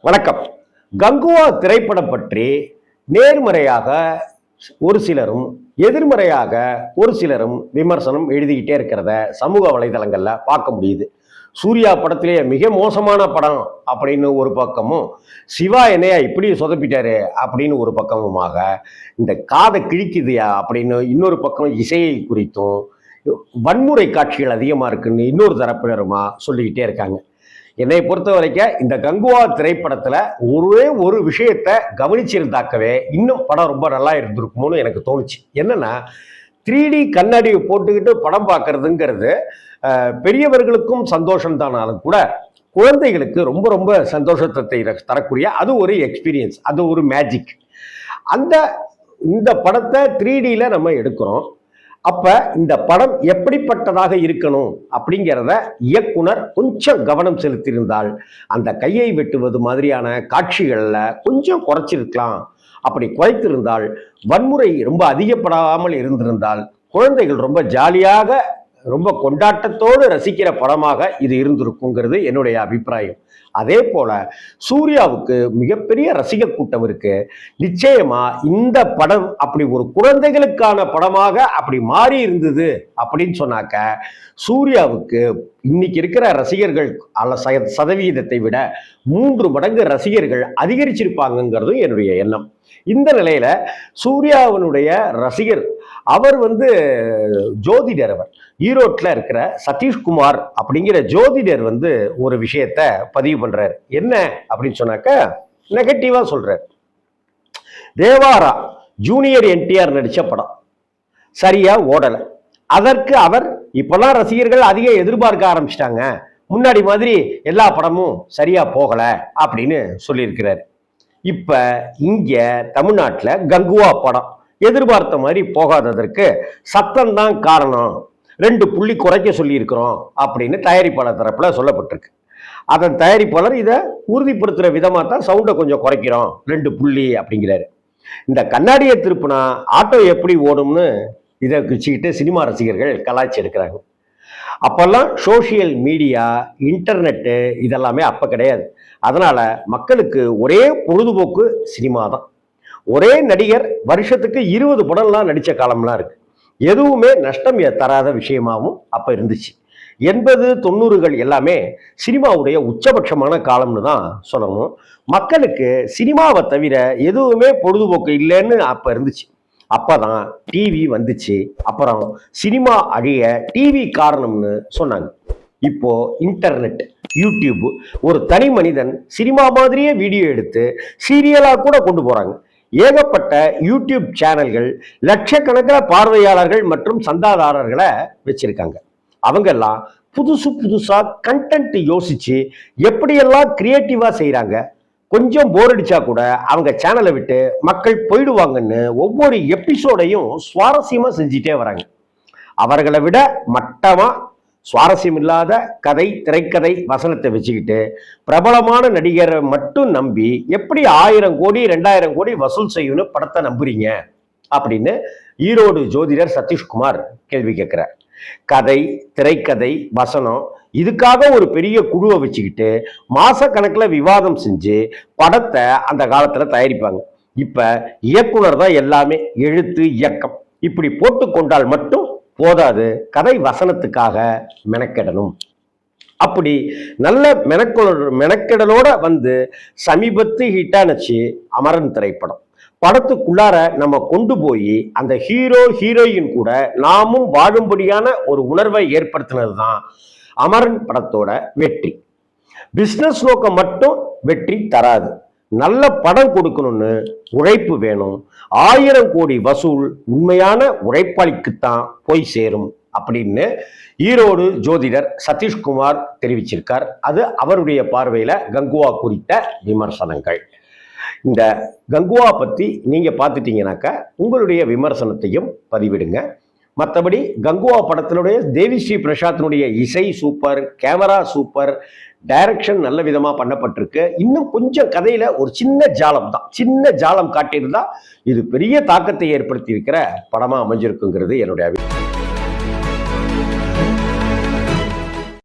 வணக்கம். கங்குவா திரைப்படம் பற்றி நேர்மறையாக ஒரு சிலரும் எதிர்மறையாக ஒரு சிலரும் விமர்சனம் எழுதிக்கிட்டே இருக்கிறத சமூக வலைதளங்கள்ல பார்க்க முடியுது. சூர்யா படத்திலேயே மிக மோசமான படம் அப்படின்னு ஒரு பக்கமும், சிவா என்னையா இப்படி சொதப்பிட்டாரு அப்படின்னு ஒரு பக்கமுமாக, இந்த காதை கிழிக்குதுயா அப்படின்னு இன்னொரு பக்கம் இசையை குறித்தும், வன்முறை காட்சிகள் அதிகமா இருக்குன்னு இன்னொரு தரப்பினருமா சொல்லிக்கிட்டே இருக்காங்க. என்னை பொறுத்த வரைக்கும் இந்த கங்குவா திரைப்படத்துல ஒரே ஒரு விஷயத்தை கவனிச்சிருந்தாக்கவே இன்னும் படம் ரொம்ப நல்லா இருந்திருக்குமோன்னு எனக்கு தோணுச்சு. என்னன்னா, 3D கண்ணாடியை போட்டுக்கிட்டு படம் பார்க்கறதுங்கிறது பெரியவர்களுக்கும் சந்தோஷம் தானாலும் கூட குழந்தைகளுக்கு ரொம்ப ரொம்ப சந்தோஷத்தை தரக்கூடிய அது ஒரு எக்ஸ்பீரியன்ஸ், அது ஒரு மேஜிக். அந்த இந்த படத்தை 3Dல நம்ம எடுக்கிறோம். அப்ப இந்த படம் எப்படிப்பட்டதாக இருக்கணும் அப்படிங்கிறத இயக்குனர் கொஞ்சம் கவனம் செலுத்தியிருந்தால் அந்த கையை வெட்டுவது மாதிரியான காட்சிகள்ல கொஞ்சம் குறைச்சிருக்கலாம். அப்படி குறைத்திருந்தால், வன்முறை ரொம்ப அதிகப்படாமல் இருந்திருந்தால், குழந்தைகள் ரொம்ப ஜாலியாக ரொம்ப கொண்டாட்டத்தோடு ரசிக்கிற படமாக இது இருந்திருக்குங்கிறது என்னுடைய அபிப்பிராயம். அதே போல சூர்யாவுக்கு மிகப்பெரிய ரசிகர் கூட்டம் இருக்கு. நிச்சயமா இந்த படம் அப்படி ஒரு குழந்தைகளுக்கான படமாக அப்படி மாறி இருந்தது அப்படின்னு சொன்னாக்க, சூர்யாவுக்கு இன்னைக்கு இருக்கிற ரசிகர்கள் சதவீதத்தை விட 3 மடங்கு ரசிகர்கள் அதிகரிச்சிருப்பாங்கிறதும் என்னுடைய எண்ணம். இந்த நிலையில சூர்யாவினுடைய ரசிகர் அவர் ஜோதிடர், அவர் ஈரோட்டில் இருக்கிற சதீஷ்குமார் அப்படிங்கிற ஜோதிடர் ஒரு விஷயத்த பதிவு பண்றாரு. என்ன அப்படின்னு சொன்னாக்க, நெகட்டிவா சொல்றாரு. தேவாரா ஜூனியர் என்டிஆர் நடிச்ச படம் சரியா ஓடல. அதற்கு அவர் இப்பெல்லாம் ரசிகர்கள் அதிகம் எதிர்பார்க்க ஆரம்பிச்சிட்டாங்க, முன்னாடி மாதிரி எல்லா படமும் சரியா போகல அப்படின்னு சொல்லியிருக்கிறாரு. இப்ப இங்க தமிழ்நாட்டில் கங்குவா படம் எதிர்பார்த்த மாதிரி போகாததற்கு சத்தம் தான் காரணம், 2 புள்ளி குறைக்க சொல்லி இருக்கிறோம் அப்படின்னு தயாரிப்பாளர் தரப்புல சொல்லப்பட்டிருக்கு. அதன் தயாரிப்பாளர் இதை உறுதிப்படுத்துற விதமா தான் சவுண்டை கொஞ்சம் குறைக்கிறோம் 2 புள்ளி அப்படிங்கிறாரு. இந்த கண்ணாடியை திருப்பினா ஆட்டோ எப்படி ஓடும்னு இதை வச்சுக்கிட்டு சினிமா ரசிகர்கள் கலாய்ச்சி எடுக்கிறாங்க. அப்பெல்லாம் சோசியல் மீடியா, இன்டர்நெட்டு இதெல்லாமே அப்ப கிடையாது. அதனால மக்களுக்கு ஒரே பொழுதுபோக்கு சினிமா தான். ஒரே நடிகர் வருஷத்துக்கு 20 படம்லாம் நடிச்ச காலம்லாம் இருக்கு. எதுவுமே நஷ்டம் தராத விஷயமாவும் அப்ப இருந்துச்சு. 80, 90கள் எல்லாமே சினிமாவுடைய உச்சபட்சமான காலம்னு தான் சொல்லணும். மக்களுக்கு சினிமாவை தவிர எதுவுமே பொழுதுபோக்கு இல்லைன்னு அப்ப இருந்துச்சு. அப்பதான் டிவி வந்துச்சு. அப்புறம் சினிமா அழிய டிவி காரணம்னு சொன்னாங்க. இப்போ இன்டர்நெட், யூடியூப், ஒரு தனி மனிதன் சினிமா மாதிரியே வீடியோ எடுத்து சீரியலா கூட கொண்டு போறாங்க. ஏகப்பட்ட யூடியூப் சேனல்கள் லட்சக்கணக்கில் பார்வையாளர்கள் மற்றும் சந்தாதாரர்களை வச்சிருக்காங்க. அவங்கெல்லாம் புதுசா கண்டென்ட் யோசிச்சு எப்படியெல்லாம் கிரியேட்டிவா செய்யறாங்க. கொஞ்சம் போர் அடிச்சா கூட அவங்க சேனலை விட்டு மக்கள் போயிடுவாங்கன்னு ஒவ்வொரு எபிசோடையும் சுவாரஸ்யமா செஞ்சுட்டே வராங்க. அவர்களை விட மட்டமா சுவாரஸ்யம் இல்லாத கதை, திரைக்கதை, வசனத்தை வச்சுக்கிட்டு பிரபலமான நடிகரை மட்டும் நம்பி எப்படி 1000 கோடி 2000 கோடி வசூல் செய்யணும்னு படத்தை நம்புறீங்க அப்படின்னு ஈரோடு ஜோதிடர் சதீஷ்குமார் கேள்வி கேட்கிறார். கதை, திரைக்கதை, வசனம் இதுக்காக ஒரு பெரிய குழுவை வச்சுக்கிட்டு மாச கணக்கில் விவாதம் செஞ்சு படத்தை அந்த காலத்துல தயாரிப்பாங்க. இப்ப இயக்குனர் தான் எல்லாமே, எழுத்து, இயக்கம் இப்படி போட்டு கொண்டால் மட்டும் போதாது, கதை வசனத்துக்காக மெனக்கெடணும். அப்படி நல்ல மெனக்கெடலோட சமீபத்து ஹிட்டானச்சு அமரன் திரைப்படம். படத்துக்குள்ளார நம்ம கொண்டு போய் அந்த ஹீரோ ஹீரோயின் கூட நாமும் வாழும்படியான ஒரு உணர்வை ஏற்படுத்தினது தான் அமரன் படத்தோட வெற்றி. பிசினஸ் நோக்கம் மட்டும் வெற்றி தராது. நல்ல படம் கொடுக்கணும்னு உழைப்பு வேணும். 1000 கோடி வசூல் உண்மையான உழைப்பாளிக்குத்தான் போய் சேரும் அப்படின்னு ஈரோடு ஜோதிடர் சதீஷ்குமார் தெரிவிச்சிருக்கார். அது அவருடைய பார்வையில கங்குவா குறித்த விமர்சனங்கள். இந்த கங்குவா பத்தி நீங்க பார்த்துட்டீங்கன்னாக்க உங்களுடைய விமர்சனத்தையும் பதிவிடுங்க. மற்றபடி கங்குவா படத்தினுடைய தேவிஸ்ரீ பிரசாத்தினுடைய இசை சூப்பர், கேமரா சூப்பர், டைரக்ஷன் நல்ல விதமா பண்ணப்பட்டிருக்கு. இன்னும் கொஞ்சம் கதையில ஒரு சின்ன ஜாலம் காட்டியிருந்தா இது பெரிய தாக்கத்தை ஏற்படுத்தி இருக்கிற படமா அமைஞ்சிருக்குங்கிறது என்னுடைய அபிப்பிராயம்.